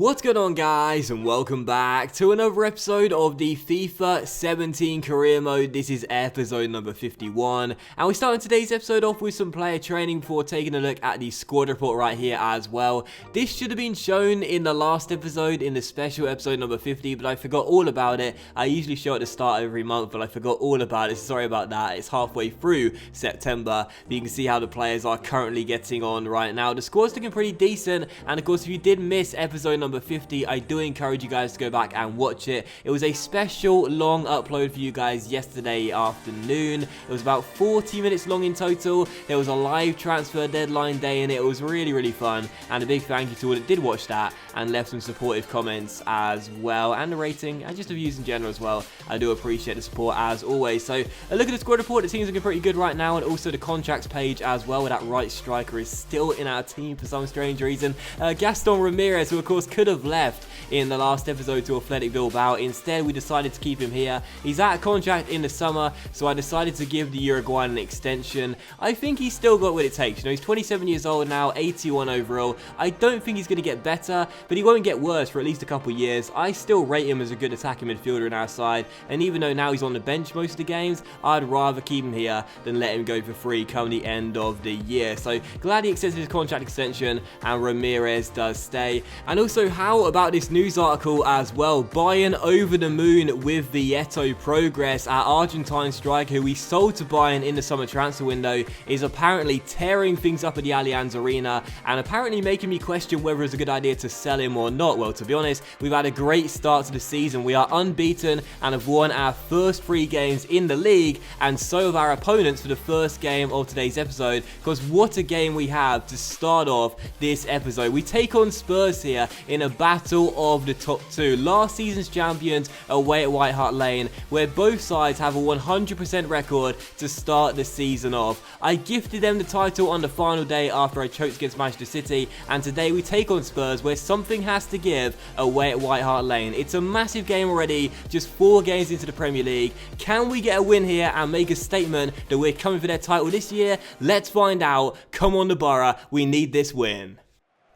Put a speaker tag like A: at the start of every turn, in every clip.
A: What's going on, guys, and welcome back to another episode of the FIFA 17 career mode. This is episode number 51, and we're starting today's episode off with some player training before taking a look at the squad report right here as well. This should have been shown in the last episode, in the special episode number 50, but I forgot all about it. I usually show it at the start every month, but I forgot all about it. Sorry about that. It's halfway through September, but you can see how the players are currently getting on right now. The squad's looking pretty decent, and of course, if you did miss episode number 50, I do encourage you guys to go back and watch it. It was a special long upload for you guys yesterday afternoon. It was about 40 minutes long in total. There was a live transfer deadline day in it. It was really fun, and a big thank you to all that did watch that and left some supportive comments as well, and the rating and just the views in general as well. I do appreciate the support as always. So a look at the squad report. The team's looking pretty good right now, and also the contracts page as well, where that right striker is still in our team for some strange reason. Gaston Ramirez, who of course could have left in the last episode to Athletic Bilbao. Instead, we decided to keep him here. He's out of contract in the summer, so I decided to give the Uruguayan an extension. I think he's still got what it takes. You know, he's 27 years old now, 81 overall. I don't think he's going to get better, but he won't get worse for at least a couple years. I still rate him as a good attacking midfielder in our side, and even though now he's on the bench most of the games, I'd rather keep him here than let him go for free come the end of the year. So glad he extended his contract extension, and Ramirez does stay. And also, how about this news article as well? Bayern over the moon with Vieto progress. Our Argentine striker, who we sold to Bayern in the summer transfer window, is apparently tearing things up at the Allianz Arena, and apparently making me question whether it's a good idea to sell him or not. Well, to be honest, we've had a great start to the season. We are unbeaten and have won our first 3 games in the league, and so have our opponents for the first game of today's episode, because what a game we have to start off this episode. We take on Spurs here in a battle of the top 2. Last season's champions away at White Hart Lane, where both sides have a 100% record to start the season off. I gifted them the title on the final day after I choked against Manchester City, and today we take on Spurs, where something has to give away at White Hart Lane. It's a massive game already, just 4 games into the Premier League. Can we get a win here and make a statement that we're coming for their title this year? Let's find out. Come on, the Borough, we need this win.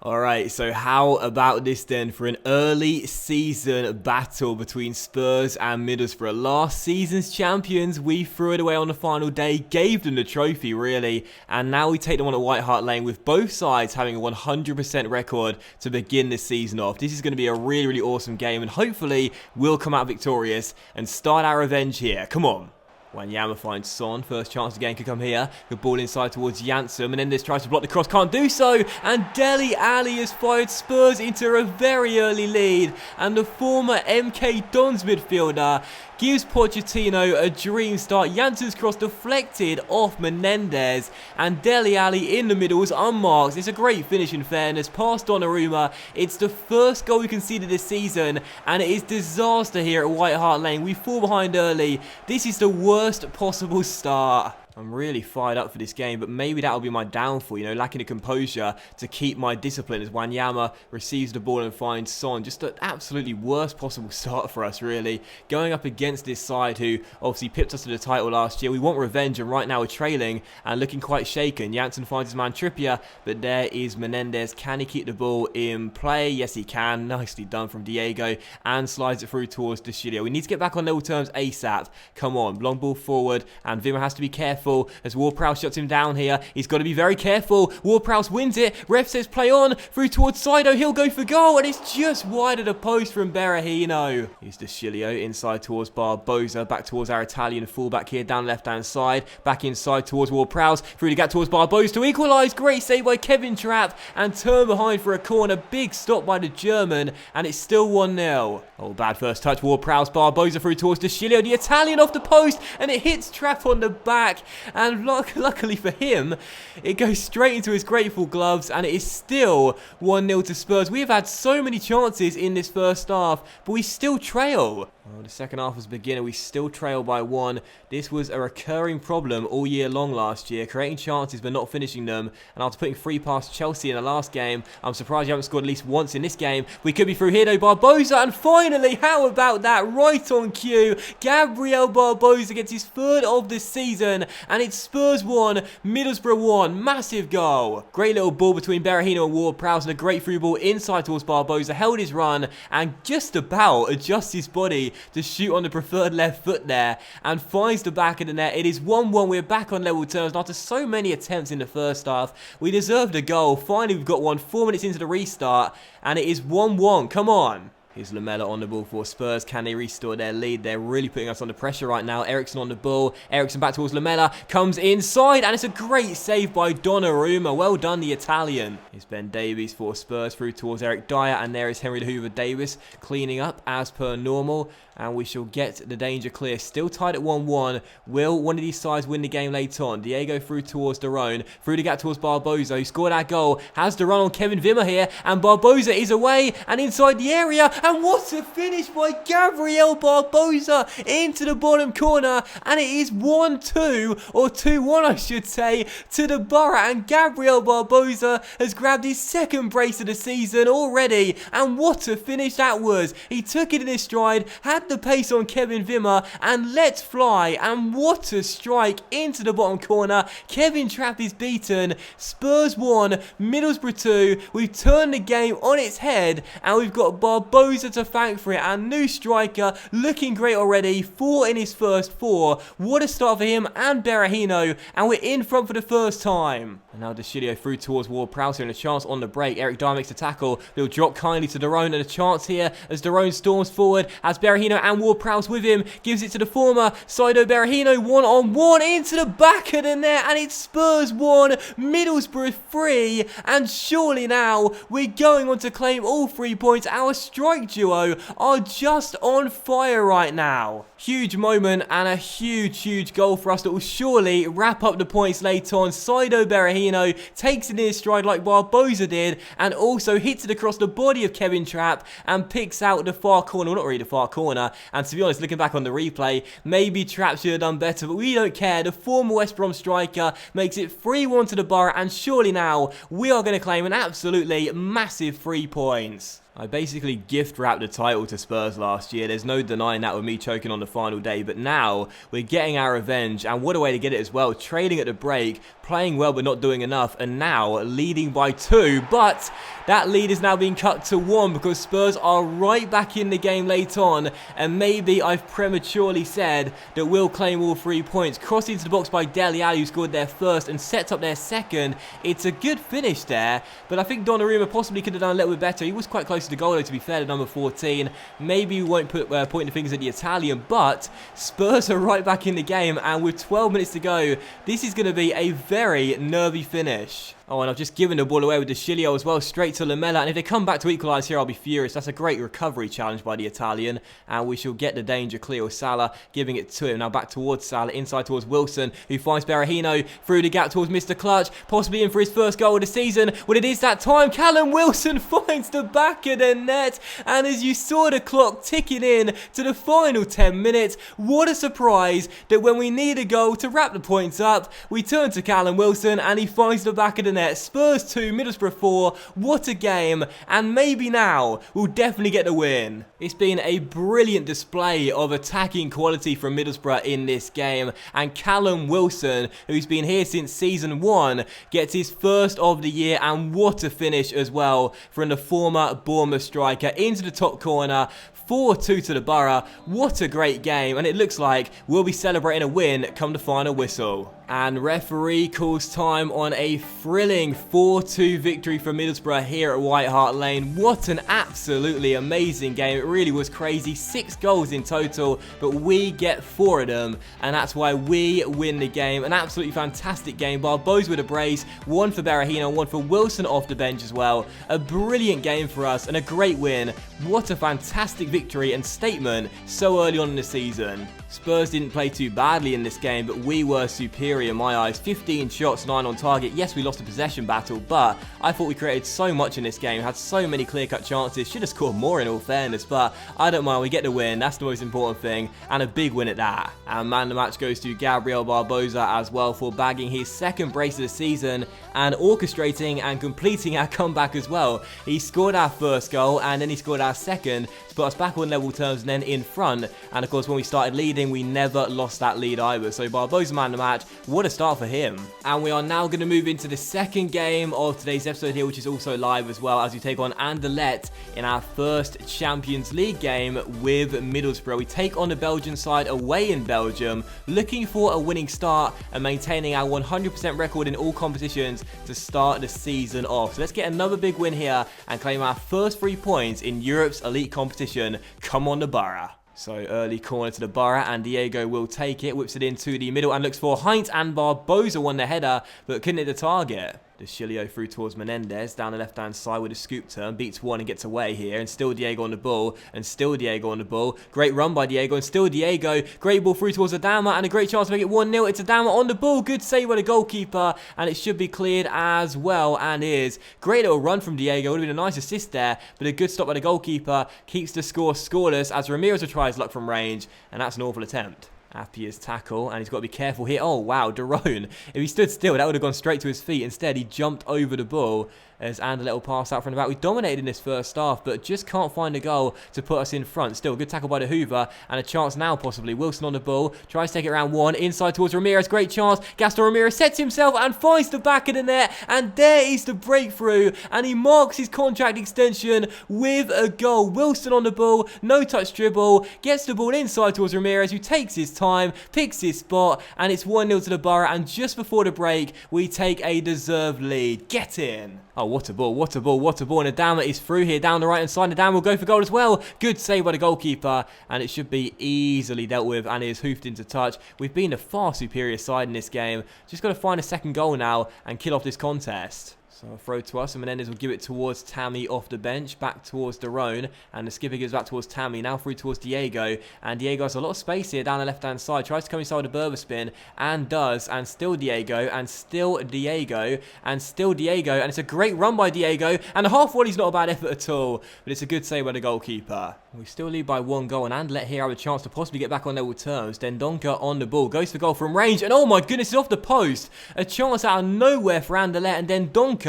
A: Alright, so how about this then for an early season battle between Spurs and Middlesbrough? Last season's champions, we threw it away on the final day, gave them the trophy really, and now we take them on at White Hart Lane, with both sides having a 100% record to begin this season off. This is going to be a really awesome game, and hopefully we'll come out victorious and start our revenge here. Come on. Wanyama finds Son. First chance of the game could come here. Good ball inside towards Janssen. Menendez tries to block the cross. Can't do so. And Dele Alli has fired Spurs into a very early lead. And the former MK Dons midfielder gives Pochettino a dream start. Janssen's cross deflected off Menendez, and Dele Alli in the middle is unmarked. It's a great finish in fairness, past Donnarumma. It's the first goal we conceded this season, and it is disaster here at White Hart Lane. We fall behind early. This is the worst possible start. I'm really fired up for this game, but maybe that'll be my downfall, you know, lacking the composure to keep my discipline as Wanyama receives the ball and finds Son. Just the absolutely worst possible start for us, really. Going up against this side who obviously pipped us to the title last year. We want revenge, and right now we're trailing and looking quite shaken. Janssen finds his man Trippier, but there is Menendez. Can he keep the ball in play? Yes, he can. Nicely done from Diego, and slides it through towards De Chilio. We need to get back on level terms ASAP. Come on, long ball forward, and Vimmer has to be careful as Ward-Prowse shuts him down here. He's got to be very careful. Ward-Prowse wins it. Ref says play on. Through towards Sido. He'll go for goal, and it's just wide of the post from Berahino. Here's De Chilio inside towards Barbosa. Back towards our Italian fullback here down left-hand side. Back inside towards Ward-Prowse. Through the gap towards Barbosa to equalise. Great save by Kevin Trapp, and turn behind for a corner. Big stop by the German, and it's still 1-0. Oh, bad first touch. Ward-Prowse. Barbosa through towards De Chilio. The Italian off the post, and it hits Trapp on the back. And luckily for him, it goes straight into his grateful gloves, and it is still 1-0 to Spurs. We have had so many chances in this first half, but we still trail. Well, the second half was beginning. We still trail by 1. This was a recurring problem all year long last year, creating chances but not finishing them. And after putting 3 past Chelsea in the last game, I'm surprised you haven't scored at least once in this game. We could be through here though. Barbosa, and finally, how about that? Right on cue, Gabriel Barbosa gets his 3rd of the season, and it's Spurs 1, Middlesbrough 1. Massive goal. Great little ball between Berahino and Ward-Prowse, and a great through ball inside towards Barbosa. Held his run and just about adjusts his body to shoot on the preferred left foot there, and finds the back of the net. It is 1-1. We're back on level terms. And after so many attempts in the first half, we deserved a goal. Finally, we've got one 4 minutes into the restart, and it is 1-1. Come on. Here's Lamela on the ball for Spurs. Can they restore their lead? They're really putting us under pressure right now. Eriksen on the ball. Eriksen back towards Lamela. Comes inside, and it's a great save by Donnarumma. Well done, the Italian. Here's Ben Davies for Spurs through towards Eric Dyer, and there is Henry the Hoover Davis cleaning up as per normal. And we shall get the danger clear. Still tied at 1-1. Will one of these sides win the game later on? Diego through towards Daron. Through the gap towards Barbosa, who scored that goal. Has the run on Kevin Wimmer here. And Barbosa is away and inside the area. And what a finish by Gabriel Barbosa into the bottom corner. And it is 1-2, or 2-1 I should say, to the Borough. And Gabriel Barbosa has grabbed his 2nd brace of the season already. And what a finish that was. He took it in his stride, had the pace on Kevin Wimmer, and let fly. And what a strike into the bottom corner. Kevin Trapp is beaten. Spurs 1, Middlesbrough 2. We've turned the game on its head, and we've got Barbosa to thank for it. Our new striker looking great already. 4 in his first 4. What a start for him and Berahino, and we're in front for the first time. And now Deschilio through towards Ward-Prowse, and a chance on the break. Eric Dyer makes the tackle. He'll drop kindly to Daron, and a chance here as Daron storms forward as Berahino and Ward-Prowse with him. Gives it to the former Saido Berahino. 1-on-1 into the back of the net, and it's Spurs 1, Middlesbrough 3. And surely now we're going on to claim all 3 points. Our strike duo are just on fire right now. Huge moment and a huge goal for us that will surely wrap up the points later on. Saido Berahino takes it in his stride like Barbosa did, and also hits it across the body of Kevin Trapp and picks out the far corner. Well, not really the far corner. And to be honest, looking back on the replay, maybe Trapp should have done better, but we don't care. The former West Brom striker makes it 3-1 to the Borough, and surely now we are going to claim an absolutely massive 3 points. I basically gift-wrapped the title to Spurs last year. There's no denying that with me choking on the final day. But now we're getting our revenge. And what a way to get it as well. Trading at the break, playing well but not doing enough. And now leading by 2. But that lead is now being cut to 1 because Spurs are right back in the game late on. And maybe I've prematurely said that we'll claim all 3 points. Crossed into the box by Dele Alli, who scored their first and sets up their second. It's a good finish there. But I think Donnarumma possibly could have done a little bit better. He was quite close to the goal, though, to be fair, to number 14. Maybe we won't put pointing the fingers at the Italian, but Spurs are right back in the game, and with 12 minutes to go, this is going to be a very nervy finish. Oh, and I've just given the ball away with Deschilio as well, straight to Lamela. And if they come back to equalise here, I'll be furious. That's a great recovery challenge by the Italian. And we shall get the danger clear with Salah, giving it to him. Now back towards Salah, inside towards Wilson, who finds Berahino through the gap towards Mr. Clutch. Possibly in for his first goal of the season. Well, it is that time. Callum Wilson finds the back of the net. And as you saw the clock ticking in to the final 10 minutes, what a surprise that when we need a goal to wrap the points up, we turn to Callum Wilson and he finds the back of the net. Spurs 2, Middlesbrough 4. What a game. And maybe now we'll definitely get the win. It's been a brilliant display of attacking quality from Middlesbrough in this game. And Callum Wilson, who's been here since season 1, gets his first of the year. And what a finish as well from the former Bournemouth striker into the top corner. 4-2 to the Borough. What a great game, and it looks like we'll be celebrating a win come the final whistle. And referee calls time on a thrilling 4-2 victory for Middlesbrough here at White Hart Lane. What an absolutely amazing game. It really was crazy. 6 goals in total, but we get 4 of them, and that's why we win the game. An absolutely fantastic game. Barbosa with a brace, 1 for Berahino, 1 for Wilson off the bench as well. A brilliant game for us and a great win. What a fantastic victory and statement so early on in the season. Spurs didn't play too badly in this game, but we were superior superior in my eyes. 15 shots, 9 on target. Yes, we lost a possession battle, but I thought we created so much in this game. Had so many clear-cut chances. Should have scored more in all fairness, but I don't mind. We get the win. That's the most important thing, and a big win at that. And man, the match goes to Gabriel Barbosa as well for bagging his second brace of the season and orchestrating and completing our comeback as well. He scored our first goal, and then he scored our second to put us back on level terms and then in front. And of course, when we started leading, we never lost that lead either. So Barbosa man of the match, what a start for him. And we are now going to move into the second game of today's episode here, which is also live as well, as we take on Anderlecht in our first Champions League game with Middlesbrough. We take on the Belgian side away in Belgium, looking for a winning start and maintaining our 100% record in all competitions to start the season off. So let's get another big win here and claim our first 3 points in Europe's elite competition. Come on, the Borough. So early corner to the Borough, and Diego will take it, whips it into the middle and looks for Heinz, and Barbosa won the header but couldn't hit the target. De Chilio through towards Menendez, down the left-hand side with a scoop turn, beats one and gets away here, and still Diego on the ball, and still Diego on the ball. Great run by Diego, and still Diego. Great ball through towards Adama, and a great chance to make it 1-0. It's Adama on the ball, good save by the goalkeeper, and it should be cleared as well, and is. Great little run from Diego, would have been a nice assist there, but a good stop by the goalkeeper keeps the score scoreless as Ramirez will try his luck from range, and that's an awful attempt. Appier's tackle, and he's got to be careful here. Oh, wow, Derone. If he stood still, that would have gone straight to his feet. Instead, he jumped over the ball as Anderlecht will pass out from the back. We dominated in this first half, but just can't find a goal to put us in front. Still, good tackle by the Hoover, and a chance now possibly. Wilson on the ball, tries to take it around one, inside towards Ramirez. Great chance. Gaston Ramirez sets himself and finds the back of the net, and there is the breakthrough, and he marks his contract extension with a goal. Wilson on the ball, no touch dribble, gets the ball inside towards Ramirez, who takes his time, picks his spot, and it's 1-0 to the Borough, and just before the break, we take a deserved lead. Get in. Oh, what a ball, what a ball, what a ball. And Adama is through here down the right-hand side. Adama will go for goal as well. Good save by the goalkeeper. And it should be easily dealt with, and is hoofed into touch. We've been a far superior side in this game. Just got to find a second goal now and kill off this contest. So a throw to us, and Menendez will give it towards Tammy off the bench, back towards Derone, and the skipper gives back towards Tammy, now through towards Diego, and Diego has a lot of space here down the left-hand side, tries to come inside with a Berber spin, and does, and still Diego, and still Diego, and still Diego, and it's a great run by Diego, and the half volley's not a bad effort at all, but it's a good save by the goalkeeper. We still lead by 1 goal, and Anderlecht here have a chance to possibly get back on level terms. Dendoncker on the ball, goes for goal from range, and oh my goodness, it's off the post. A chance out of nowhere for Anderlecht, and Dendoncker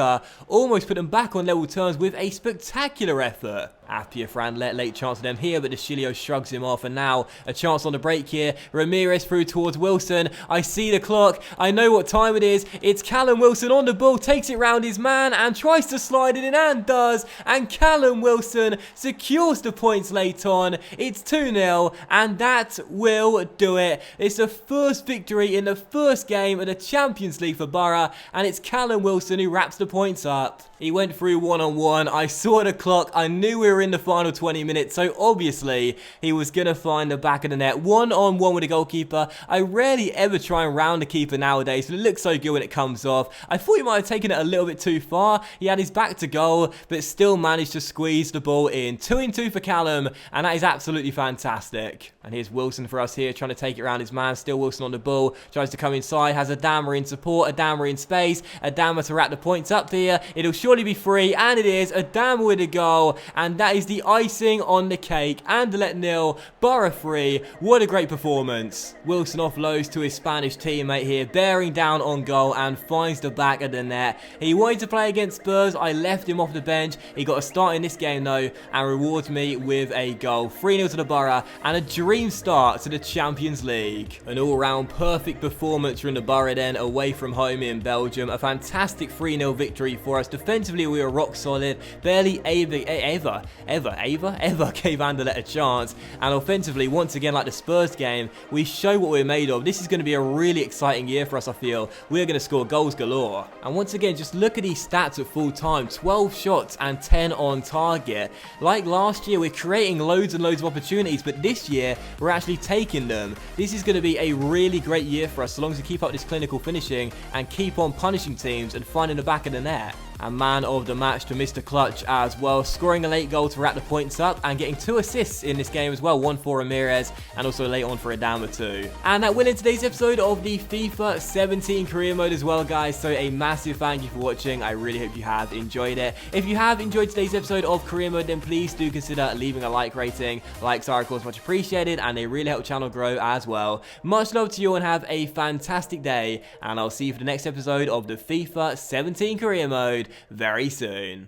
A: almost put them back on level terms with a spectacular effort. Appiah for Anderlecht, late chance of them here, but De Chilio shrugs him off, and now a chance on the break here. Ramirez through towards Wilson. I see the clock. I know what time it is. It's Callum Wilson on the ball, takes it round his man and tries to slide it in, and does. And Callum Wilson secures the points late on. It's 2-0, and that will do it. It's the first victory in the first game of the Champions League for Borough, and it's Callum Wilson who wraps the points up. He went through one-on-one. I saw the clock. I knew we were in the final 20 minutes, so obviously he was going to find the back of the net. One-on-one with the goalkeeper. I rarely ever try and round the keeper nowadays, but it looks so good when it comes off. I thought he might have taken it a little bit too far. He had his back to goal, but still managed to squeeze the ball in. 2-2 for Callum, and that is absolutely fantastic. And here's Wilson for us here, trying to take it around his man. Still Wilson on the ball, tries to come inside, has Adama in support, Adama in space, Adama to wrap the points up here. It'll surely be free, and it is. Adama with a goal, and that is the icing on the cake. Anderlecht 0, Borough 3. What a great performance. Wilson offloads to his Spanish teammate here, bearing down on goal, and finds the back of the net. He wanted to play against Spurs. I left him off the bench. He got a start in this game though, and rewards me with a goal. 3-0 to the Borough, and a dream start to the Champions League. An all-round perfect performance from the Borough then, away from home in Belgium. A fantastic 3-0 victory for us. Defensively, we were rock solid. Barely ever gave Anderlecht a chance. And offensively, once again, like the Spurs game, we show what we're made of. This is going to be a really exciting year for us, I feel. We're going to score goals galore. And once again, just look at these stats at full time. 12 shots and 10 on target. Like last year, we're creating loads and loads of opportunities, but this year, we're actually taking them. This is going to be a really great year for us, so long as we keep up this clinical finishing and keep on punishing teams and finding the back of the the net. And man of the match to Mr. Clutch as well, scoring a late goal to wrap the points up and getting 2 assists in this game as well, one for Ramirez and also late on for Adama too. And that will end today's episode of the FIFA 17 career mode as well, guys. So a massive thank you for watching. I really hope you have enjoyed it. If you have enjoyed today's episode of career mode, then please do consider leaving a like rating. Likes are of course much appreciated and they really help the channel grow as well. Much love to you all and have a fantastic day, and I'll see you for the next episode of the FIFA 17 career mode very soon.